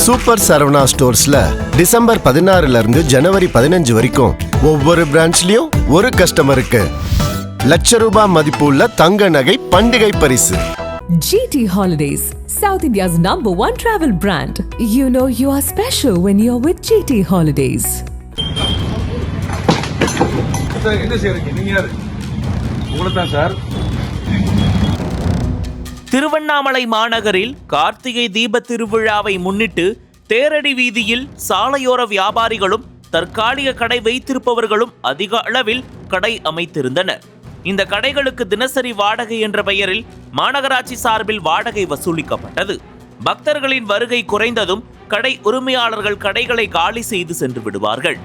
Super Saravana ஸ்டோர்ஸ்ல December 16 இருந்து ஜனவரி 15 வரைக்கும் ஒவ்வொரு பிரான்ச்லயும் ஒரு கஸ்டமருக்கு ₹1,00,000 மதிப்புள்ள தங்க நகை பண்டிகை பரிசு. GT Holidays, South India's #1 travel brand. You know you are special when you're with GT Holidays. என்ன செய்றீங்க நீங்க யாரு? உங்களதான் சார். திருவண்ணாமலை மாநகரில் கார்த்திகை தீப திருவிழாவை முன்னிட்டு தேரடி வீதியில் சாலையோர வியாபாரிகளும் தற்காலிக கடை வைத்திருப்பவர்களும் அதிக அளவில் கடை அமைத்திருந்தனர். இந்த கடைகளுக்கு தினசரி வாடகை என்ற பெயரில் மாநகராட்சி சார்பில் வாடகை வசூலிக்கப்பட்டது. பக்தர்களின் வருகை குறைந்ததும் கடை உரிமையாளர்கள் கடைகளை காலி செய்து சென்று விடுவார்கள்.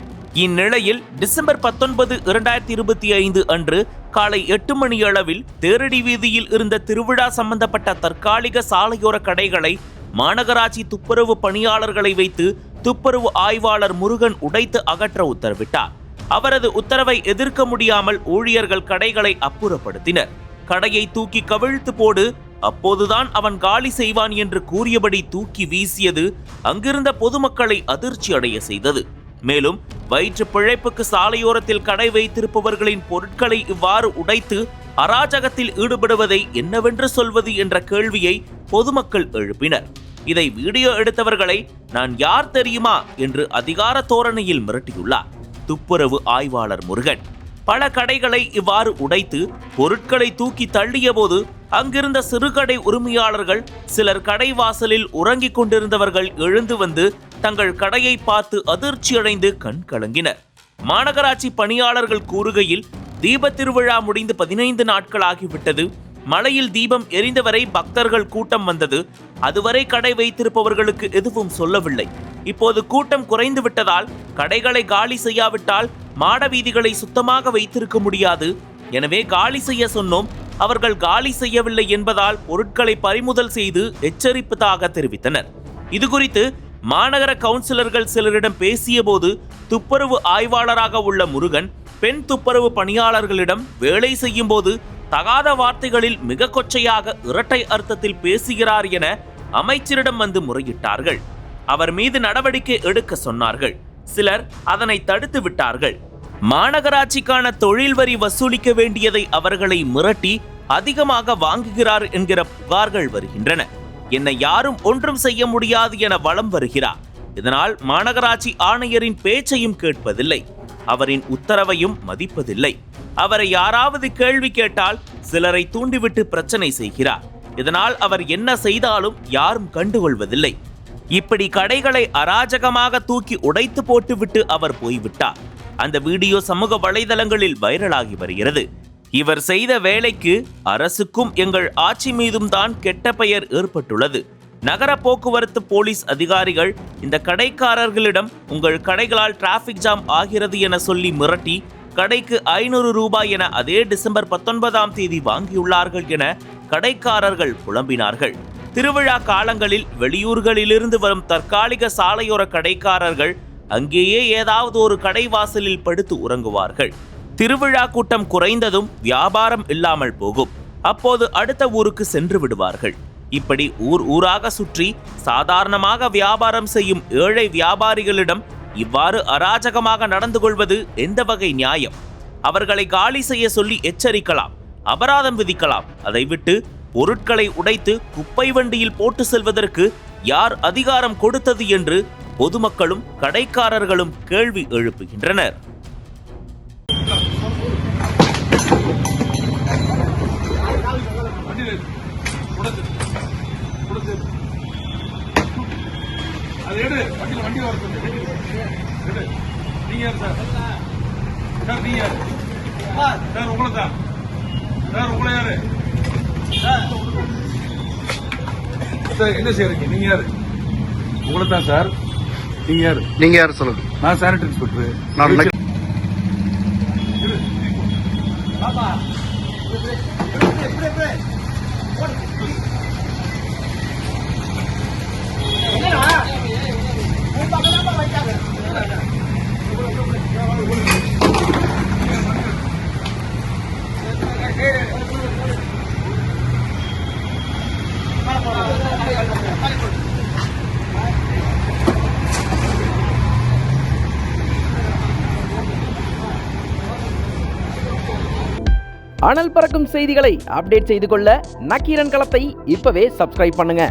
இந்நிலையில் டிசம்பர் 19, 2025 அன்று காலை 8 மணி அளவில் தேரடி வீதியில் இருந்த திருவிழா சம்பந்தப்பட்ட தற்காலிக சாலையோர கடைகளை மாநகராட்சி துப்புரவு பணியாளர்களை வைத்து துப்புரவு ஆய்வாளர் முருகன் உடைத்து அகற்ற உத்தரவிட்டார். அவரது உத்தரவை எதிர்க்க முடியாமல் ஊழியர்கள் கடைகளை அப்புறப்படுத்தினர். கடையை தூக்கி கவிழ்த்து போடு, அப்போதுதான் அவன் காலி செய்வான் என்று கூறியபடி தூக்கி வீசியது அங்கிருந்த பொதுமக்களை அதிர்ச்சி அடைய செய்தது. மேலும் வயிற்று பிழைப்புக்கு சாலையோரத்தில் கடை வைத்திருப்பவர்களின் பொருட்களை இவ்வாறு உடைத்து அராஜகத்தில் ஈடுபடுவதை என்னவென்று சொல்வது என்ற கேள்வியை பொதுமக்கள் எழுப்பினர். இதை வீடியோ எடுத்தவர்களை நான் யார் தெரியுமா என்று அதிகார தோரணையில் மிரட்டியுள்ளார் துப்புரவு ஆய்வாளர் முருகன். பல கடைகளை இவ்வாறு உடைத்து பொருட்களை தூக்கி தள்ளிய போது அங்கிருந்த சிறுகடை உரிமையாளர்கள் சிலர் கடை வாசலில் உறங்கிக் கொண்டிருந்தவர்கள் எழுந்து வந்து தங்கள் கடையை பார்த்து அதிர்ச்சியடைந்து கண் கலங்கினர். மாநகராட்சி பணியாளர்கள் கூறுகையில் தீப திருவிழா முடிந்து 15 நாட்களாகிவிட்டது. மலையில் தீபம் எரிந்தவரை பக்தர்கள் கூட்டம் வந்தது. அதுவரை கடை வைத்திருப்பவர்களுக்கு எதுவும் சொல்லவில்லை. இப்போது கூட்டம் குறைந்து விட்டதால் கடைகளை காலி செய்யாவிட்டால் மாட வீதிகளை சுத்தமாக வைத்திருக்க முடியாது. எனவே காலி செய்ய சொன்னோம். அவர்கள் காலி செய்யவில்லை என்பதால் பொருட்களை பறிமுதல் செய்து எச்சரிப்பதாக தெரிவித்தனர். இதுகுறித்து மாநகர கவுன்சிலர்கள் சிலரிடம் பேசிய போது துப்புரவு ஆய்வாளராக உள்ள முருகன் பெண் துப்புரவு பணியாளர்களிடம் வேலை செய்யும் போது தகாத வார்த்தைகளில் மிக கொச்சையாக இரட்டை அர்த்தத்தில் பேசுகிறார் என அமைச்சரிடம் வந்து முறையிட்டார்கள். அவர் மீது நடவடிக்கை எடுக்க சொன்னார்கள். சிலர் அதனை தடுத்து விட்டார்கள். மாநகராட்சிக்கான தொழில் வரி வசூலிக்க வேண்டியதை அவர்களை மிரட்டி அதிகமாக வாங்குகிறார் என்கிற புகார்கள் வருகின்றன. என்னை யாரும் ஒன்றும் செய்ய முடியாது என வலம் வருகிறார். இதனால் மாநகராட்சி ஆணையரின் பேச்சையும் கேட்பதில்லை, அவரின் உத்தரவையும் மதிப்பதில்லை. அவரை யாராவது கேள்வி கேட்டால் சிலரை தூண்டிவிட்டு பிரச்சனை செய்கிறார். இதனால் அவர் என்ன செய்தாலும் யாரும் கண்டுகொள்வதில்லை. இப்படி கடைகளை அராஜகமாக தூக்கி உடைத்து போட்டுவிட்டு அவர் போய்விட்டார். அந்த வீடியோ சமூக வலைதளங்களில் வைரலாகி வருகிறது. இவர் செய்த வேலைக்கு அரசுக்கும் எங்கள் ஆட்சி மீதும் தான் கெட்ட பெயர் ஏற்பட்டுள்ளது. நகர போக்குவரத்து போலீஸ் அதிகாரிகள் இந்த கடைக்காரர்களிடம் உங்கள் கடைகளால் டிராபிக் ஜாம் ஆகிறது என சொல்லி மிரட்டி கடைக்கு ₹500 என அதே டிசம்பர் 19 வாங்கியுள்ளார்கள் என கடைக்காரர்கள் புலம்பினார்கள். திருவிழா காலங்களில் வெளியூர்களிலிருந்து வரும் தற்காலிக சாலையோர கடைக்காரர்கள் அங்கேயே ஏதாவது ஒரு கடை வாசலில் படுத்து உறங்குவார்கள். திருவிழா கூட்டம் குறைந்ததும் வியாபாரம் இல்லாமல் போகும். அப்போது அடுத்த ஊருக்கு சென்று விடுவார்கள். இப்படி ஊராக சுற்றி சாதாரணமாக வியாபாரம் செய்யும் ஏழை வியாபாரிகளிடம் இவ்வாறு அராஜகமாக நடந்து கொள்வது எந்த வகை நியாயம்? அவர்களை காலி செய்ய சொல்லி எச்சரிக்கலாம், அபராதம் விதிக்கலாம். அதை விட்டு பொருட்களை உடைத்து குப்பை வண்டியில் போட்டு செல்வதற்கு யார் அதிகாரம் கொடுத்தது என்று பொதுமக்களும் கடைக்காரர்களும் கேள்வி எழுப்புகின்றனர். என்ன செய்றீங்க நீங்க யாரு? உங்களதான் சார். நீங்க யாரு சொல்லுங்க? நான் சானிட்டரி இன்ஸ்பெக்டர். நான் அனல் பறக்கும் செய்திகளை அப்டேட் செய்து கொள்ள நக்கீரன் களத்தை இப்பவே சப்ஸ்கிரைப் பண்ணுங்க.